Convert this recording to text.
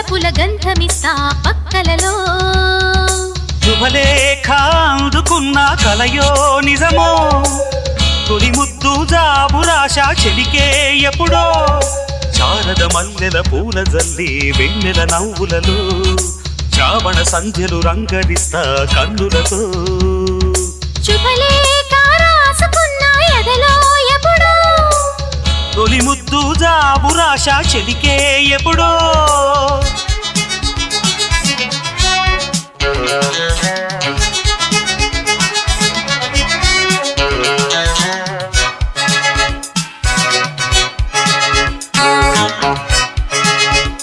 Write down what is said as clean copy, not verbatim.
వలపుల గంధమిస్తా పక్కలలో శుభలేఖ అందుకున్న కలయో నిజమో తొలి ముద్దు జాబురాశ చెలికే ఎప్పుడో శారద మల్లెల పూల జల్లి వెన్నెల నవ్వులలో శ్రావణ సంధ్యలు రంగరిస్తా కన్నులతో శుభలేఖ రాసుకున్న ఎదలో ఎప్పుడో తొలి ముద్దు జాబురాశ చెలికే ఎప్పుడో